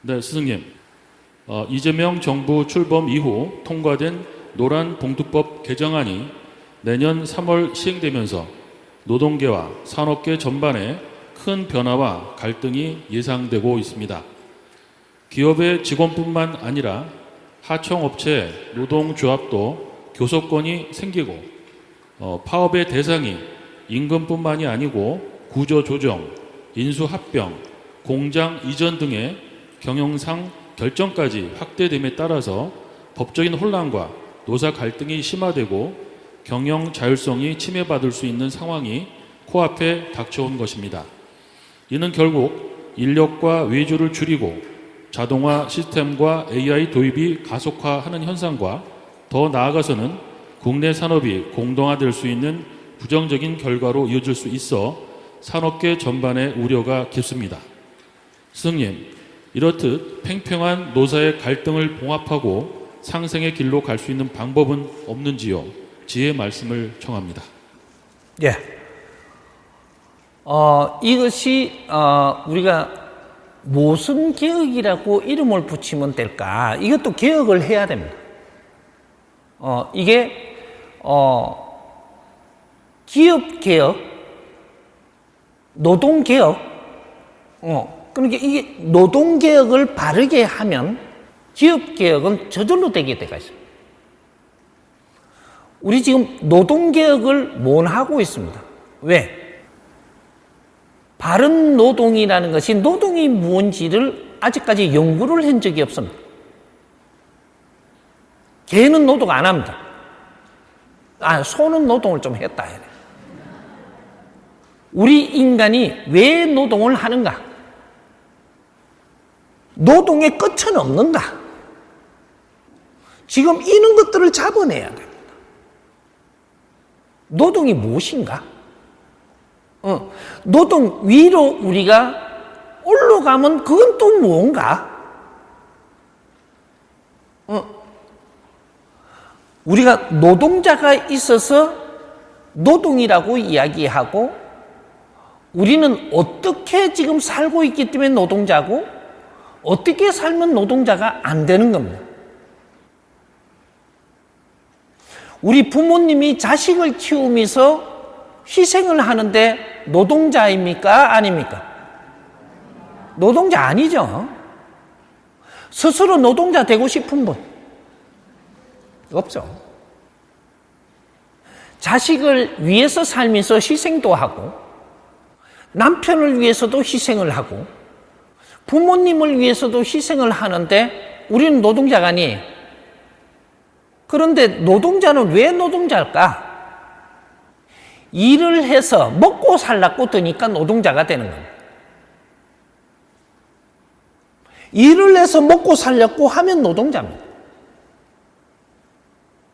네, 스승님. 이재명 정부 출범 이후 통과된 노란봉투법 개정안이 내년 3월 시행되면서 노동계와 산업계 전반에 큰 변화와 갈등이 예상되고 있습니다. 기업의 직원뿐만 아니라 하청업체 노동조합도 교섭권이 생기고 파업의 대상이 임금뿐만이 아니고 구조조정, 인수합병, 공장 이전 등의 경영상 결정까지 확대됨에 따라서 법적인 혼란과 노사 갈등이 심화되고 경영 자율성이 침해받을 수 있는 상황이 코앞에 닥쳐온 것입니다. 이는 결국 인력과 외주를 줄이고 자동화 시스템과 AI 도입이 가속화하는 현상과 더 나아가서는 국내 산업이 공동화될 수 있는 부정적인 결과로 이어질 수 있어 산업계 전반의 우려가 깊습니다. 스승님, 이렇듯 팽팽한 노사의 갈등을 봉합하고 상생의 길로 갈 수 있는 방법은 없는지요? 지혜 말씀을 청합니다. 예. 이것이 우리가 무슨 개혁이라고 이름을 붙이면 될까? 이것도 개혁을 해야 됩니다. 이게 기업 개혁, 노동 개혁, 그러니까 이게 노동 개혁을 바르게 하면 기업 개혁은 저절로 되게 돼가 있습니다. 우리 지금 노동 개혁을 못 하고 있습니다. 왜? 바른 노동이라는 것이 노동이 무엇인지를 아직까지 연구를 한 적이 없습니다. 개는 노동 안 합니다. 소는 노동을 좀 했다. 우리 인간이 왜 노동을 하는가? 노동의 끝은 없는가? 지금 이런 것들을 잡아내야 됩니다. 노동이 무엇인가? 노동 위로 우리가 올라가면 그건 또 뭔가? 우리가 노동자가 있어서 노동이라고 이야기하고 우리는 어떻게 지금 살고 있기 때문에 노동자고 어떻게 살면 노동자가 안 되는 겁니다. 우리 부모님이 자식을 키우면서 희생을 하는데 노동자입니까? 아닙니까? 노동자 아니죠. 스스로 노동자 되고 싶은 분 없죠. 자식을 위해서 살면서 희생도 하고 남편을 위해서도 희생을 하고 부모님을 위해서도 희생을 하는데 우리는 노동자가 아니에요. 그런데 노동자는 왜 노동자일까? 일을 해서 먹고 살라고 드니까 노동자가 되는 겁니다. 일을 해서 먹고 살려고 하면 노동자입니다.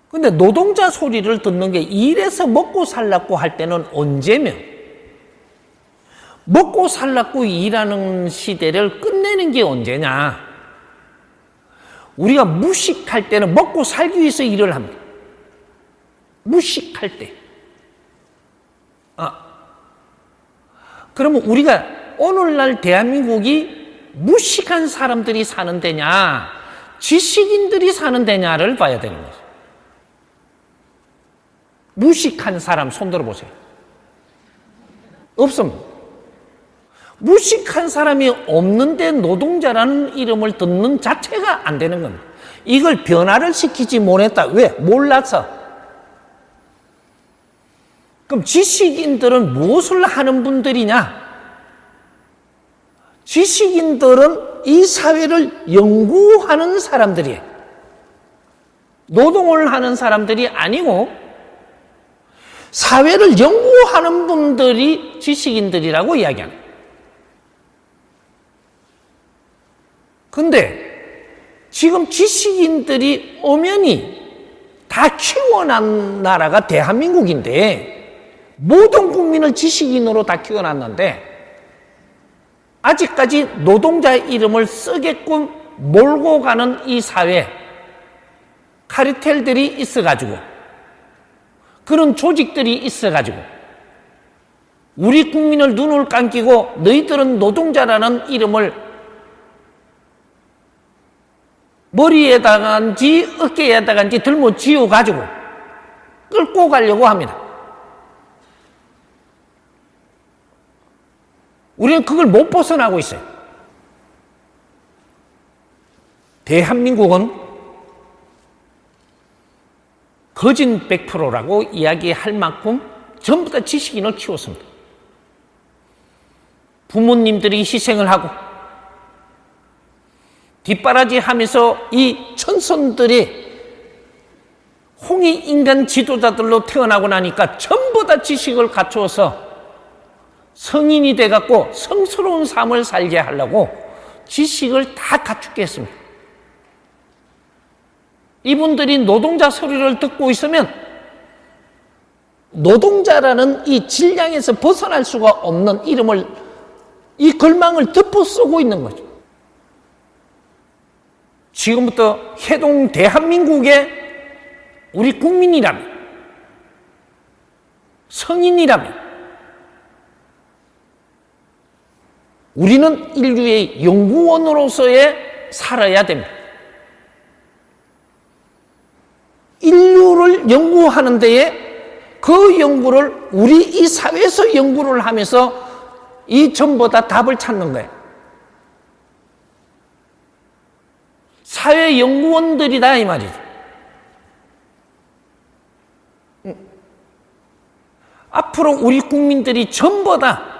근데 노동자 소리를 듣는 게 일해서 먹고 살라고 할 때는 언제면 먹고 살라고 일하는 시대를 끝내는 게 언제냐? 우리가 무식할 때는 먹고 살기 위해서 일을 합니다. 무식할 때. 그러면 우리가 오늘날 대한민국이 무식한 사람들이 사는 데냐, 지식인들이 사는 데냐를 봐야 되는 거죠. 무식한 사람 손 들어보세요. 없습니다. 무식한 사람이 없는데 노동자라는 이름을 듣는 자체가 안 되는 겁니다. 이걸 변화를 시키지 못했다. 왜? 몰라서. 그럼 지식인들은 무엇을 하는 분들이냐? 지식인들은 이 사회를 연구하는 사람들이에요. 노동을 하는 사람들이 아니고 사회를 연구하는 분들이 지식인들이라고 이야기합니다. 근데 지금 지식인들이 엄연히 다 키워난 나라가 대한민국인데 모든 국민을 지식인으로 다 키워놨는데 아직까지 노동자의 이름을 쓰게끔 몰고 가는 이 사회 카르텔들이 있어가지고 그런 조직들이 있어가지고 우리 국민을 눈을 감기고 너희들은 노동자라는 이름을 머리에다간지 어깨에다간지 들모지어 가지고 끌고 가려고 합니다. 우리는 그걸 못 벗어나고 있어요. 대한민국은 거진 100%라고 이야기할 만큼 전부 다 지식인을 키웠습니다. 부모님들이 희생을 하고 뒷바라지 하면서 이 천손들이 홍익인간 지도자들로 태어나고 나니까 전부 다 지식을 갖추어서 성인이 돼갖고 성스러운 삶을 살게 하려고 지식을 다 갖추게 했습니다. 이분들이 노동자 소리를 듣고 있으면 노동자라는 이 질량에서 벗어날 수가 없는 이름을, 이 걸망을 덮어 쓰고 있는 거죠. 지금부터 해동 대한민국의 우리 국민이라면, 성인이라면 우리는 인류의 연구원으로서의 살아야 됩니다. 인류를 연구하는 데에 그 연구를 우리 이 사회에서 연구를 하면서 이 전부 다 답을 찾는 거예요. 사회 연구원들이다 이 말이죠. 앞으로 우리 국민들이 전부 다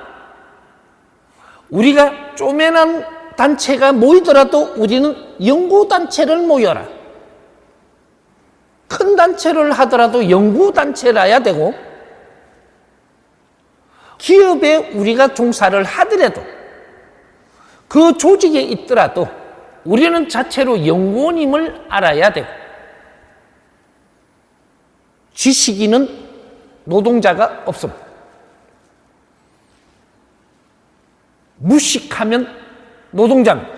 우리가 쪼매난 단체가 모이더라도 우리는 연구단체를 모여라. 큰 단체를 하더라도 연구단체라야 되고, 기업에 우리가 종사를 하더라도 그 조직에 있더라도 우리는 자체로 연구원임을 알아야 되고, 지식인은 노동자가 없습니다. 무식하면 노동자입니다.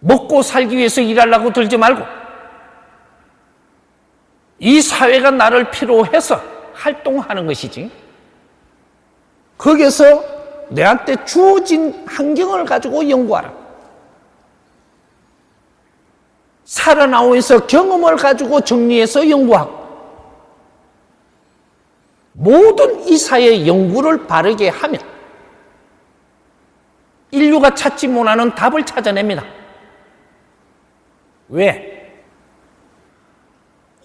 먹고 살기 위해서 일하려고 들지 말고 이 사회가 나를 필요해서 활동하는 것이지, 거기서 내한테 주어진 환경을 가지고 연구하라. 살아나오면서 경험을 가지고 정리해서 연구하고, 모든 이 사회의 연구를 바르게 하면 인류가 찾지 못하는 답을 찾아냅니다. 왜?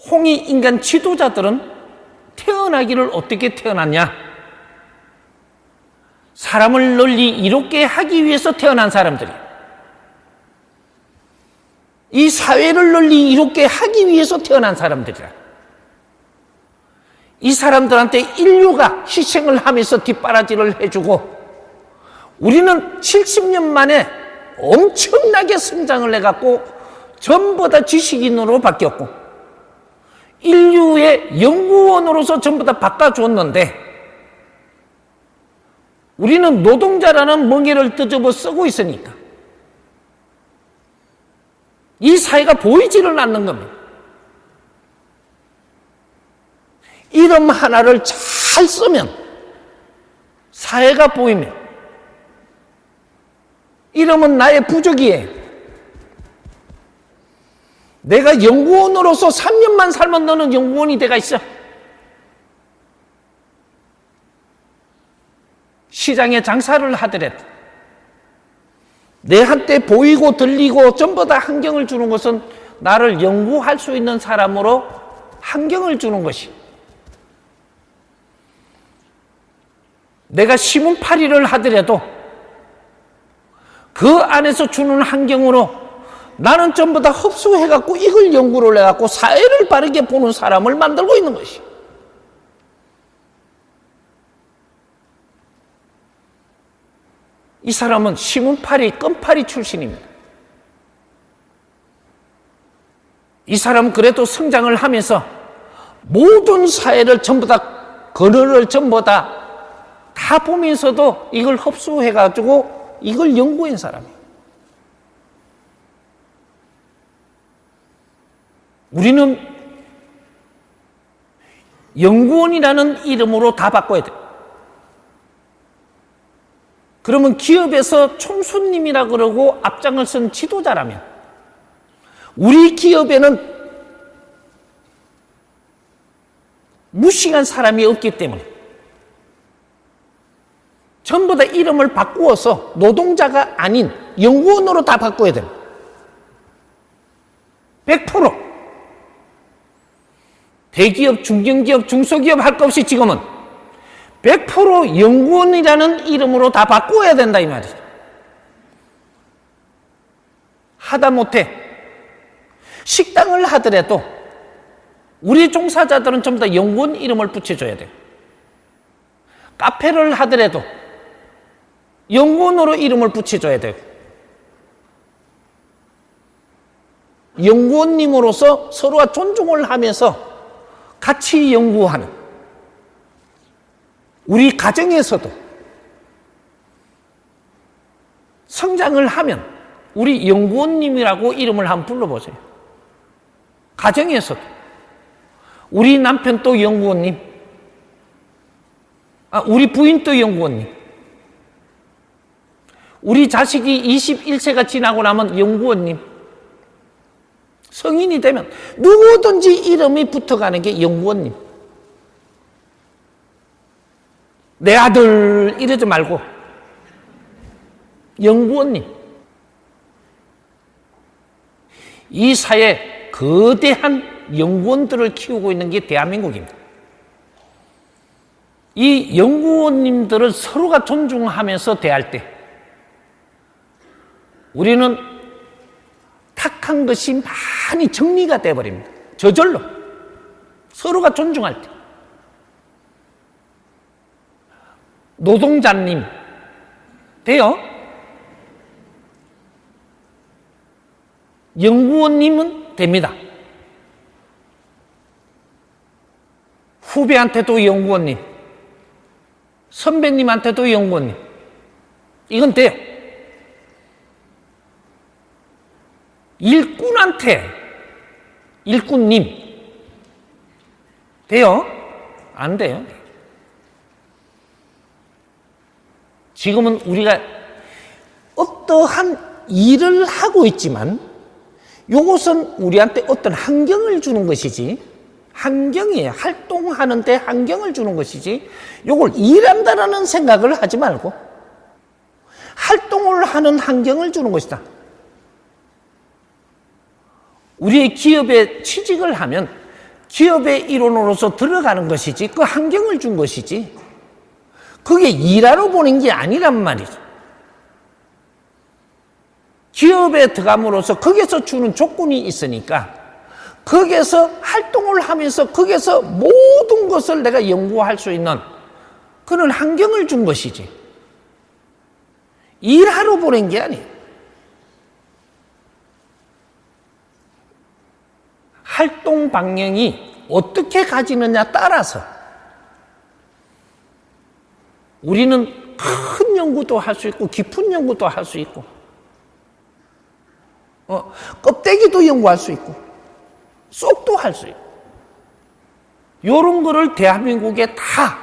홍익인간 지도자들은 태어나기를 어떻게 태어났냐? 사람을 널리 이롭게 하기 위해서 태어난 사람들이에요. 이 사회를 널리 이롭게 하기 위해서 태어난 사람들이라. 이 사람들한테 인류가 희생을 하면서 뒷바라지를 해주고, 우리는 70년 만에 엄청나게 성장을 해갖고 전부 다 지식인으로 바뀌었고, 인류의 연구원으로서 전부 다 바꿔줬는데, 우리는 노동자라는 멍에를 뜨집어 쓰고 있으니까 이 사회가 보이지를 않는 겁니다. 이름 하나를 잘 쓰면 사회가 보이면, 이름은 나의 부적이에요. 내가 연구원으로서 3년만 살면 너는 연구원이 돼가 있어. 시장에 장사를 하더라도 내한테 보이고 들리고 전부 다 환경을 주는 것은 나를 연구할 수 있는 사람으로 환경을 주는 것이, 내가 시문파리를 하더라도 그 안에서 주는 환경으로 나는 전부 다 흡수해갖고 이걸 연구를 해갖고 사회를 바르게 보는 사람을 만들고 있는 것이. 이 사람은 시문파리, 껌파리 출신입니다. 이 사람은 그래도 성장을 하면서 모든 사회를 전부 다, 그늘을 전부 다 보면서도 이걸 흡수해가지고 이걸 연구한 사람이에요. 우리는 연구원이라는 이름으로 다 바꿔야 돼요. 그러면 기업에서 총수님이라 그러고 앞장을 쓴 지도자라면 우리 기업에는 무식한 사람이 없기 때문에 전부 다 이름을 바꾸어서 노동자가 아닌 연구원으로 다 바꿔야 됩니다. 100%. 대기업, 중견기업, 중소기업 할 것 없이 지금은 100% 연구원이라는 이름으로 다 바꿔야 된다 이 말이죠. 하다못해 식당을 하더라도 우리 종사자들은 전부 다 연구원 이름을 붙여줘야 돼요. 카페를 하더라도 연구원으로 이름을 붙여줘야 돼요. 연구원님으로서 서로가 존중을 하면서 같이 연구하는 우리 가정에서도 성장을 하면 우리 연구원님이라고 이름을 한번 불러보세요. 가정에서도 우리 남편도 연구원님, 우리 부인도 연구원님, 우리 자식이 21세가 지나고 나면 연구원님, 성인이 되면 누구든지 이름이 붙어가는 게 연구원님. 내 아들 이러지 말고 연구원님. 이 사회 거대한 연구원들을 키우고 있는 게 대한민국입니다. 이 연구원님들을 서로가 존중하면서 대할 때 우리는 탁한 것이 많이 정리가 되어버립니다. 저절로 서로가 존중할 때 노동자님 돼요? 연구원님은 됩니다. 후배한테도 연구원님, 선배님한테도 연구원님, 이건 돼요. 일꾼한테 일꾼님 돼요? 안 돼요. 지금은 우리가 어떠한 일을 하고 있지만 이것은 우리한테 어떤 환경을 주는 것이지, 환경이에요. 활동하는데 환경을 주는 것이지 이걸 일한다라는 생각을 하지 말고 활동을 하는 환경을 주는 것이다. 우리의 기업에 취직을 하면 기업의 일원으로서 들어가는 것이지 그 환경을 준 것이지 그게 일하러 보낸 게 아니란 말이죠. 기업에 들어감으로써 거기서 주는 조건이 있으니까 거기에서 활동을 하면서 거기에서 모든 것을 내가 연구할 수 있는 그런 환경을 준 것이지 일하러 보낸 게 아니에요. 활동 방향이 어떻게 가지느냐 따라서 우리는 큰 연구도 할 수 있고 깊은 연구도 할 수 있고 껍데기도 연구할 수 있고 쏙도 할 수 있고 이런 거를 대한민국에 다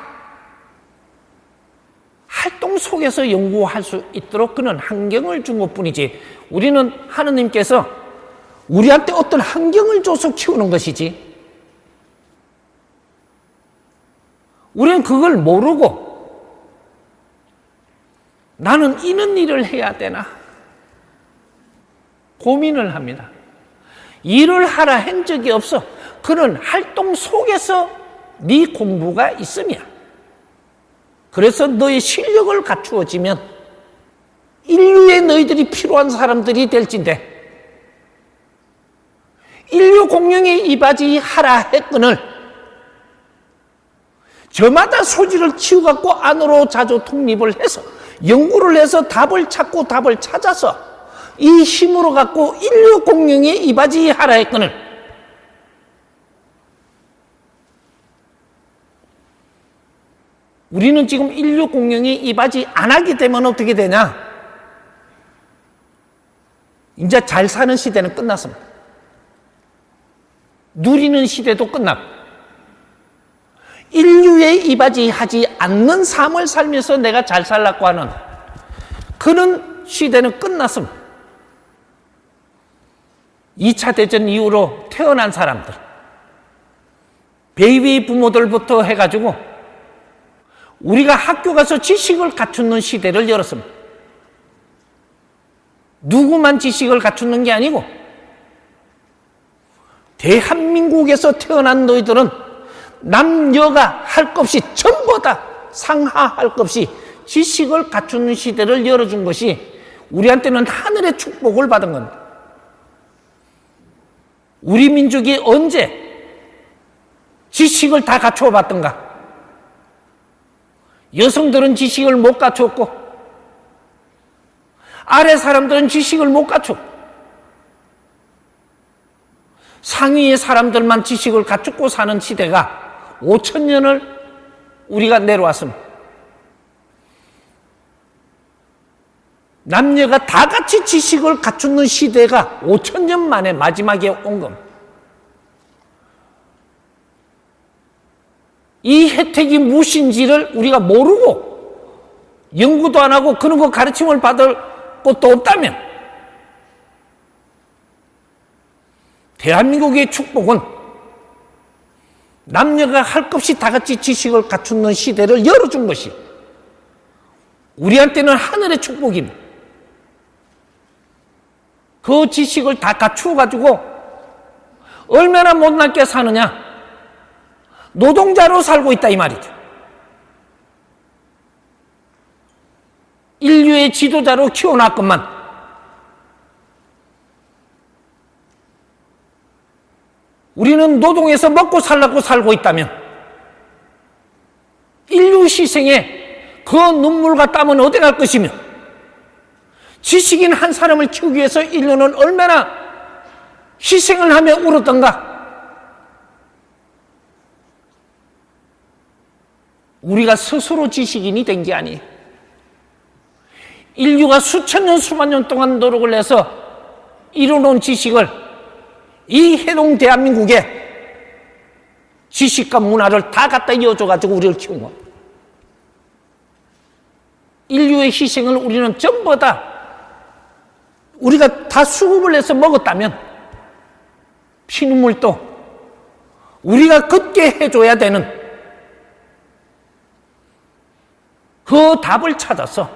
활동 속에서 연구할 수 있도록 그런 환경을 준 것뿐이지 우리는 하느님께서 우리한테 어떤 환경을 줘서 키우는 것이지 우리는 그걸 모르고 나는 이런 일을 해야 되나 고민을 합니다. 일을 하라 한 적이 없어. 그런 활동 속에서 네 공부가 있으면 그래서 너의 실력을 갖추어지면 인류에 너희들이 필요한 사람들이 될진데 인류 공룡의 이바지 하라 했거늘 저마다 소지를 치워갖고 안으로 자주 독립을 해서 연구를 해서 답을 찾고 답을 찾아서 이 힘으로 갖고 인류 공룡의 이바지 하라 했거늘 우리는 지금 인류 공룡의 이바지 안 하게 되면 어떻게 되냐? 이제 잘 사는 시대는 끝났습니다. 누리는 시대도 끝났고 인류의 이바지 하지 않는 삶을 살면서 내가 잘 살라고 하는 그런 시대는 끝났습니다. 2차 대전 이후로 태어난 사람들, 베이비 부모들부터 해가지고 우리가 학교 가서 지식을 갖추는 시대를 열었습니다. 누구만 지식을 갖추는 게 아니고 대한민국에서 태어난 너희들은 남녀가 할 것 없이 전부 다 상하할 것 없이 지식을 갖추는 시대를 열어준 것이 우리한테는 하늘의 축복을 받은 겁니다. 우리 민족이 언제 지식을 다 갖추어 봤던가? 여성들은 지식을 못 갖추었고 아래 사람들은 지식을 못 갖추었고 상위의 사람들만 지식을 갖추고 사는 시대가 5,000년을 우리가 내려왔습니다. 남녀가 다 같이 지식을 갖추는 시대가 5,000년 만에 마지막에 온 겁니다. 이 혜택이 무엇인지를 우리가 모르고 연구도 안 하고 그런 거 가르침을 받을 것도 없다면 대한민국의 축복은 남녀가 할 것 없이 다 같이 지식을 갖추는 시대를 열어준 것이 우리한테는 하늘의 축복입니다. 그 지식을 다 갖추어가지고 얼마나 못났게 사느냐? 노동자로 살고 있다 이 말이죠. 인류의 지도자로 키워놨건만 우리는 노동해서 먹고 살라고 살고 있다면 인류 희생에 그 눈물과 땀은 어디 갈 것이며 지식인 한 사람을 키우기 위해서 인류는 얼마나 희생을 하며 울었던가. 우리가 스스로 지식인이 된 게 아니에요. 인류가 수천 년 수만 년 동안 노력을 해서 이뤄놓은 지식을 이 해동 대한민국에 지식과 문화를 다 갖다 이어줘가지고 우리를 키운 겁니다. 인류의 희생을 우리는 전부 다 우리가 다 수급을 해서 먹었다면 피눈물도 우리가 걷게 해줘야 되는 그 답을 찾아서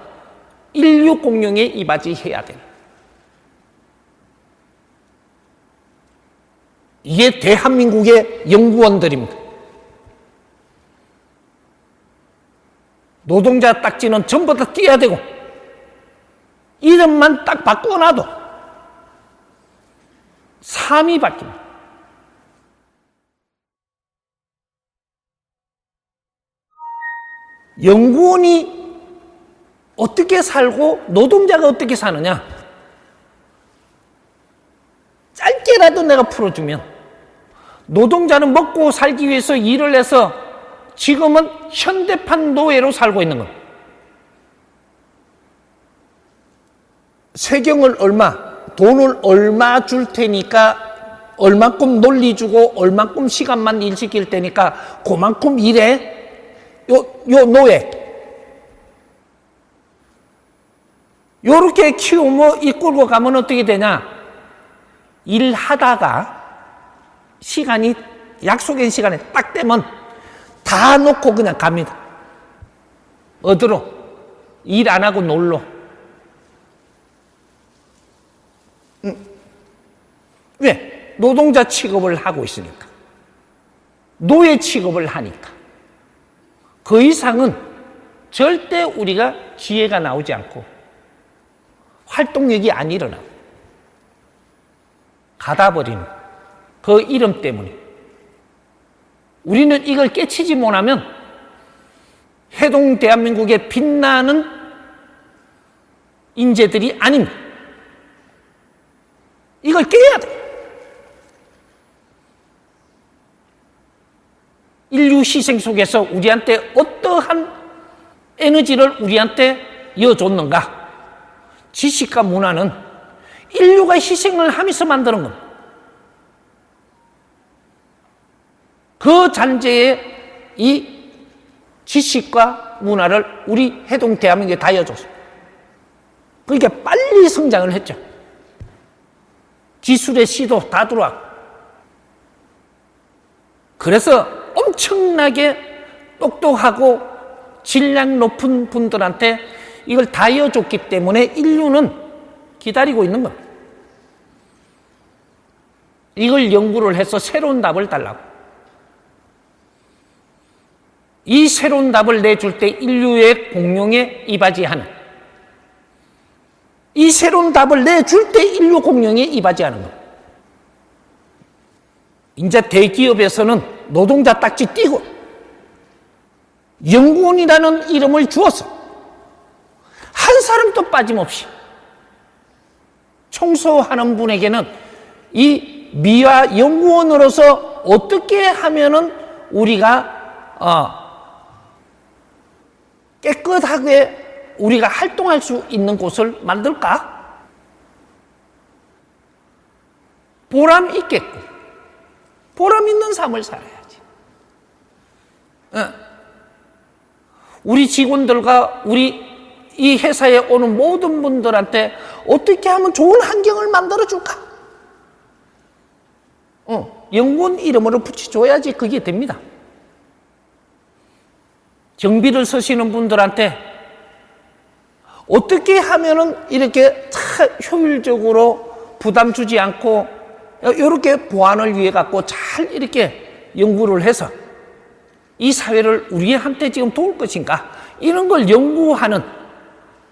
인류 공룡에 이바지해야 되는 이게 대한민국의 연구원들입니다. 노동자 딱지는 전부 다 띄어야 되고 이름만 딱 바꿔놔도 삶이 바뀝니다. 연구원이 어떻게 살고 노동자가 어떻게 사느냐 짧게라도 내가 풀어주면 노동자는 먹고 살기 위해서 일을 해서 지금은 현대판 노예로 살고 있는 겁니다. 세경을 돈을 얼마 줄 테니까 얼만큼 논리 주고 얼만큼 시간만 일 시킬 테니까 그만큼 일해. 요 노예 요렇게 키우며 이끌고 가면 어떻게 되냐? 일하다가 시간이 약속된 시간에 딱 되면 다 놓고 그냥 갑니다. 어디로? 일 안 하고 놀러. 왜? 노동자 취급을 하고 있으니까. 노예 취급을 하니까. 그 이상은 절대 우리가 지혜가 나오지 않고 활동력이 안 일어나. 가다버리는 그 이름 때문에. 우리는 이걸 깨치지 못하면 해동 대한민국의 빛나는 인재들이 아닙니다. 이걸 깨야 돼. 인류 희생 속에서 우리한테 어떠한 에너지를 우리한테 이어줬는가? 지식과 문화는 인류가 희생을 하면서 만드는 겁니다. 그 잔재에 이 지식과 문화를 우리 해동 대한민국에 다 이어줬습니다. 그러니까 빨리 성장을 했죠. 기술의 시도 다 들어왔고. 그래서 엄청나게 똑똑하고 질량 높은 분들한테 이걸 다 이어줬기 때문에 인류는 기다리고 있는 겁니다. 이걸 연구를 해서 새로운 답을 달라고. 이 새로운 답을 내줄 때 인류의 공룡에 이바지하는, 이 새로운 답을 내줄 때 인류 공룡에 이바지하는 것. 이제 대기업에서는 노동자 딱지 띄고 연구원이라는 이름을 주어서 한 사람도 빠짐없이 청소하는 분에게는 이 미화 연구원으로서 어떻게 하면은 우리가 깨끗하게 우리가 활동할 수 있는 곳을 만들까? 보람 있겠고, 보람 있는 삶을 살아야지. 우리 직원들과 우리 이 회사에 오는 모든 분들한테 어떻게 하면 좋은 환경을 만들어줄까? 연구원 이름으로 붙여줘야지 그게 됩니다. 경비를 서시는 분들한테 어떻게 하면은 이렇게 효율적으로 부담 주지 않고 이렇게 보안을 위해 갖고 잘 이렇게 연구를 해서 이 사회를 우리한테 지금 도울 것인가? 이런 걸 연구하는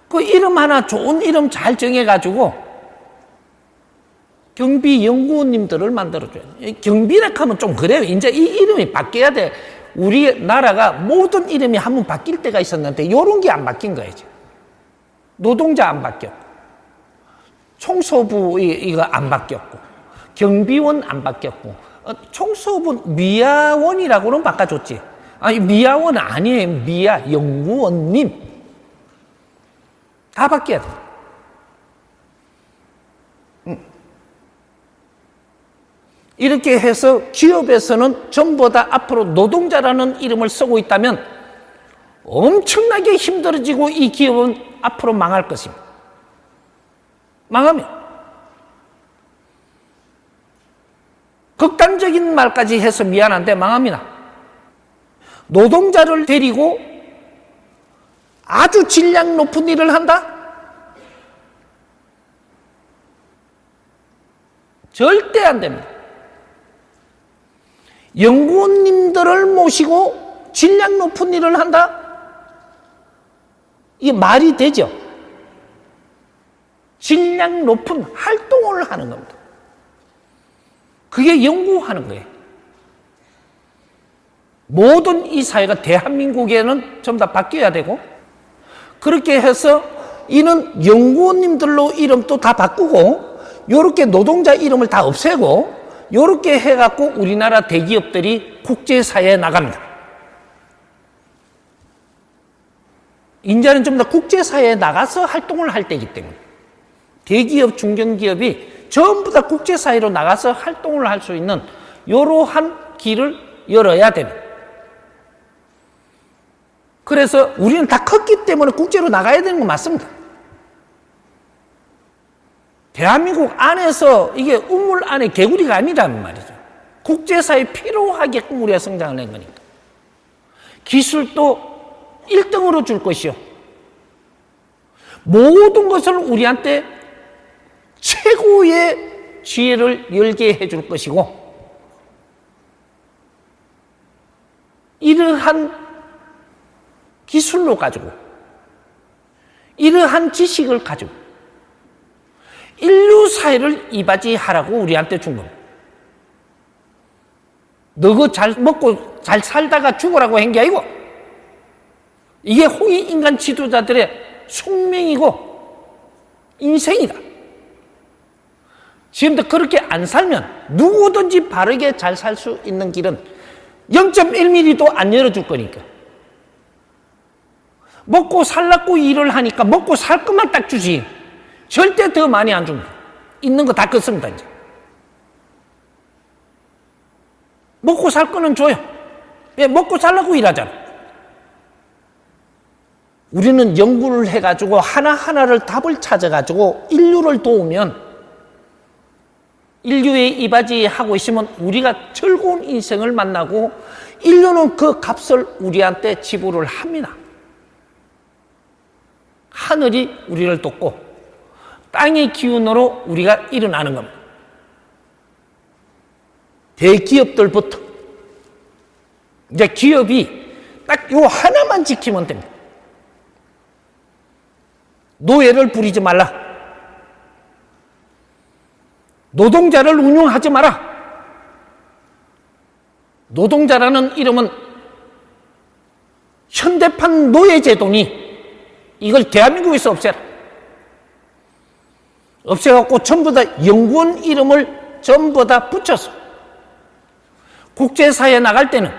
그 이름 하나 좋은 이름 잘 정해가지고 경비 연구원님들을 만들어줘야 돼. 경비라 하면 좀 그래요. 이제 이 이름이 바뀌어야 돼. 우리나라가 모든 이름이 한번 바뀔 때가 있었는데 이런 게 안 바뀐 거예요. 노동자 안 바뀌었고, 청소부 이거 안 바뀌었고, 경비원 안 바뀌었고, 청소부 미화원이라고는 바꿔줬지. 아니 미화원 아니에요. 미화 연구원님 다 바뀌어야 돼. 이렇게 해서 기업에서는 전부 다 앞으로 노동자라는 이름을 쓰고 있다면 엄청나게 힘들어지고 이 기업은 앞으로 망할 것입니다. 망하면 극단적인 말까지 해서 미안한데 망합니다. 노동자를 데리고 아주 질량 높은 일을 한다? 절대 안 됩니다. 연구원님들을 모시고 질량 높은 일을 한다? 이게 말이 되죠? 질량 높은 활동을 하는 겁니다. 그게 연구하는 거예요. 모든 이 사회가 대한민국에는 전부 다 바뀌어야 되고, 그렇게 해서 이는 연구원님들로 이름도 다 바꾸고, 요렇게 노동자 이름을 다 없애고, 요렇게 해갖고 우리나라 대기업들이 국제사회에 나갑니다. 이제는 좀 더 국제사회에 나가서 활동을 할 때이기 때문에 대기업, 중견기업이 전부 다 국제사회로 나가서 활동을 할 수 있는 이러한 길을 열어야 됩니다. 그래서 우리는 다 컸기 때문에 국제로 나가야 되는 건 맞습니다. 대한민국 안에서 이게 우물 안에 개구리가 아니라는 말이죠. 국제사회에 필요하게끔 우리가 성장을 한 거니까. 기술도 1등으로 줄 것이요. 모든 것을 우리한테 최고의 지혜를 열게 해줄 것이고, 이러한 기술로 가지고, 이러한 지식을 가지고 인류 사회를 이바지하라고 우리한테 준 겁니다. 너가 잘 먹고 잘 살다가 죽으라고 한 게 아니고, 이게 홍익인간 지도자들의 숙명이고 인생이다. 지금도 그렇게 안 살면 누구든지 바르게 잘 살 수 있는 길은 0.1mm도 안 열어줄 거니까. 먹고 살라고 일을 하니까 먹고 살 것만 딱 주지 절대 더 많이 안 줍니다. 있는 거 다 끊습니다. 이제 먹고 살 거는 줘요. 왜? 먹고 살라고 일하잖아. 우리는 연구를 해가지고 하나하나를 답을 찾아가지고 인류를 도우면, 인류의 이바지 하고 있으면 우리가 즐거운 인생을 만나고 인류는 그 값을 우리한테 지불을 합니다. 하늘이 우리를 돕고 땅의 기운으로 우리가 일어나는 겁니다. 대기업들부터 이제 기업이 딱 요 하나만 지키면 됩니다. 노예를 부리지 말라. 노동자를 운용하지 마라. 노동자라는 이름은 현대판 노예제도니 이걸 대한민국에서 없애라. 없애갖고 전부 다 연구원 이름을 전부 다 붙여서 국제사회에 나갈 때는,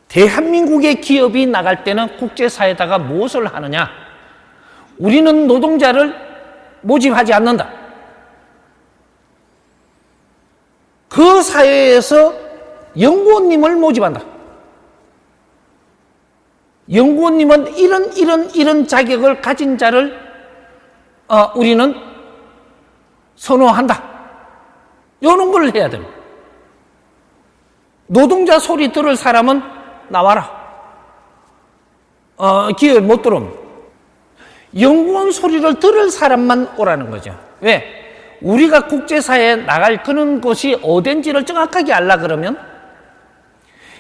대한민국의 기업이 나갈 때는 국제사회에다가 무엇을 하느냐? 우리는 노동자를 모집하지 않는다. 그 사회에서 연구원님을 모집한다. 연구원님은 이런 자격을 가진 자를 우리는 선호한다. 이런 걸 해야 됩니다. 노동자 소리 들을 사람은 나와라. 기회를 못 들어옵니다. 연구원 소리를 들을 사람만 오라는 거죠. 왜? 우리가 국제사회에 나갈 그런 곳이 어딘지를 정확하게 알라 그러면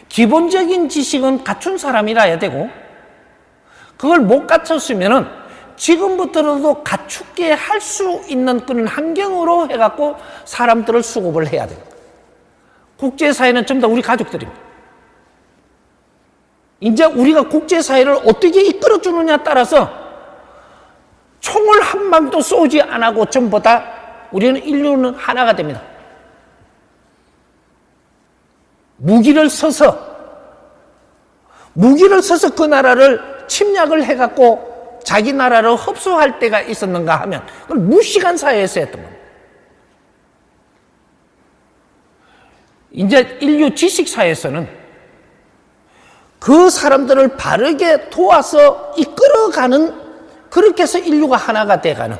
기본적인 지식은 갖춘 사람이라야 되고, 그걸 못 갖췄으면은 지금부터라도 갖추게 할 수 있는 그런 환경으로 해갖고 사람들을 수급을 해야 돼요. 국제사회는 전부 다 우리 가족들입니다. 이제 우리가 국제사회를 어떻게 이끌어주느냐에 따라서 총을 한 방도 쏘지 않고 전부 다 우리는 인류는 하나가 됩니다. 무기를 써서 그 나라를 침략을 해갖고 자기 나라를 흡수할 때가 있었는가 하면 그걸 무시간 사회에서 했던 겁니다. 이제 인류 지식사회에서는 그 사람들을 바르게 도와서 이끌어가는, 그렇게 해서 인류가 하나가 돼가는,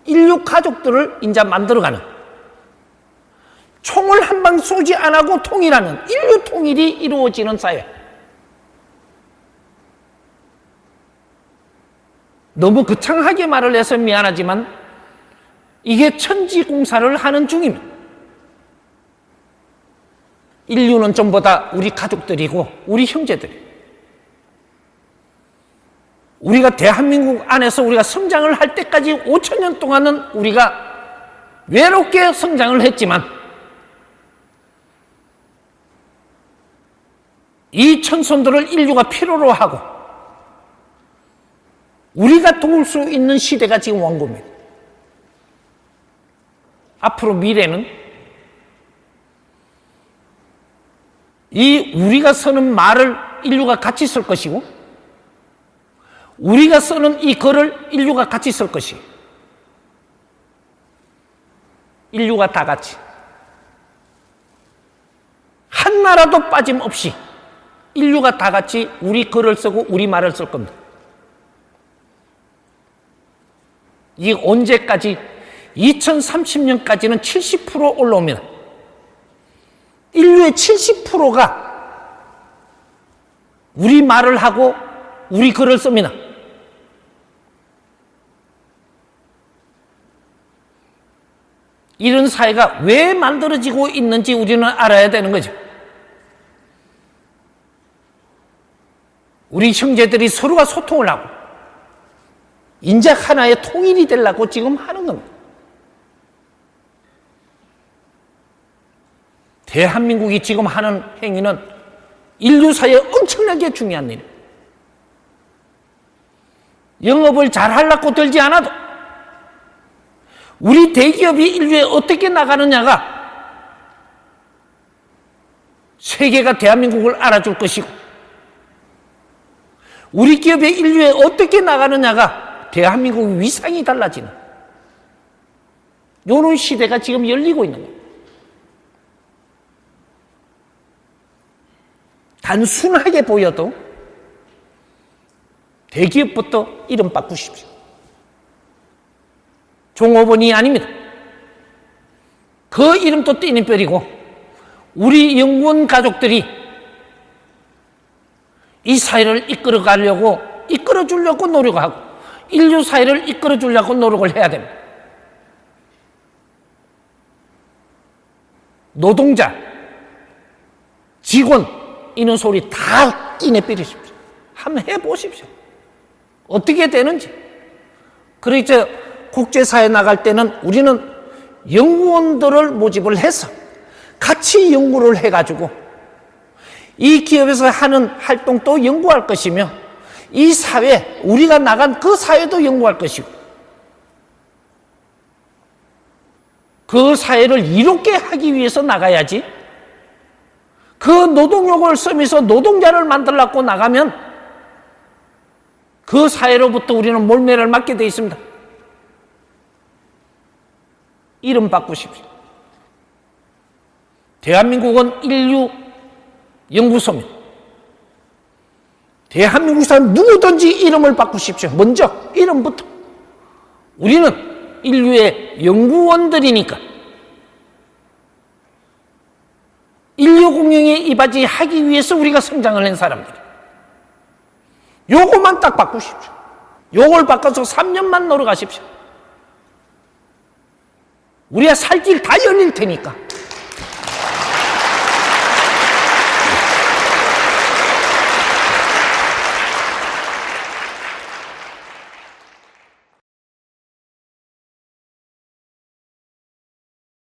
인류 가족들을 이제 만들어가는, 총을 한 방 쏘지 않고 통일하는 인류 통일이 이루어지는 사회. 너무 거창하게 말을 해서 미안하지만 이게 천지공사를 하는 중입니다. 인류는 전부 다 우리 가족들이고 우리 형제들이에요. 우리가 대한민국 안에서 우리가 성장을 할 때까지 5,000년 동안은 우리가 외롭게 성장을 했지만 이 천손들을 인류가 필요로 하고 우리가 도울 수 있는 시대가 지금 온 겁니다. 앞으로 미래는 이 우리가 쓰는 말을 인류가 같이 쓸 것이고 우리가 쓰는 이 글을 인류가 같이 쓸 것이에요. 인류가 다 같이 한 나라도 빠짐없이 인류가 다 같이 우리 글을 쓰고 우리 말을 쓸 겁니다. 이게 언제까지? 2030년까지는 70% 올라옵니다. 인류의 70%가 우리 말을 하고 우리 글을 씁니다. 이런 사회가 왜 만들어지고 있는지 우리는 알아야 되는 거죠. 우리 형제들이 서로가 소통을 하고 인작 하나의 통일이 되려고 지금 하는 겁니다. 대한민국이 지금 하는 행위는 인류사회에 엄청나게 중요한 일이에요. 영업을 잘 하려고 들지 않아도 우리 대기업이 인류에 어떻게 나가느냐가 세계가 대한민국을 알아줄 것이고 우리 기업이 인류에 어떻게 나가느냐가 대한민국의 위상이 달라지는 이런 시대가 지금 열리고 있는 거예요. 단순하게 보여도 대기업부터 이름 바꾸십시오. 종업원이 아닙니다. 그 이름도 띠니별이고 우리 연구원 가족들이 이 사회를 이끌어주려고 노력하고 인류 사회를 이끌어주려고 노력을 해야 됩니다. 노동자, 직원 이런 소리 다 띠내버리십시오. 한번 해보십시오. 어떻게 되는지. 그래서 국제사회 나갈 때는 우리는 연구원들을 모집을 해서 같이 연구를 해가지고 이 기업에서 하는 활동도 연구할 것이며 이 사회, 우리가 나간 그 사회도 연구할 것이고 그 사회를 이롭게 하기 위해서 나가야지 그 노동력을 쓰면서 노동자를 만들려고 나가면 그 사회로부터 우리는 몰매를 맞게 돼 있습니다. 이름 바꾸십시오. 대한민국은 인류 연구소입니다. 대한민국 사람 누구든지 이름을 바꾸십시오. 먼저 이름부터. 우리는 인류의 연구원들이니까 인류 공영에 이바지하기 위해서 우리가 성장을 한 사람들이에요. 요것만 딱 바꾸십시오. 요걸 바꿔서 3년만 놀아가십시오. 우리가 살 길 다 열릴 테니까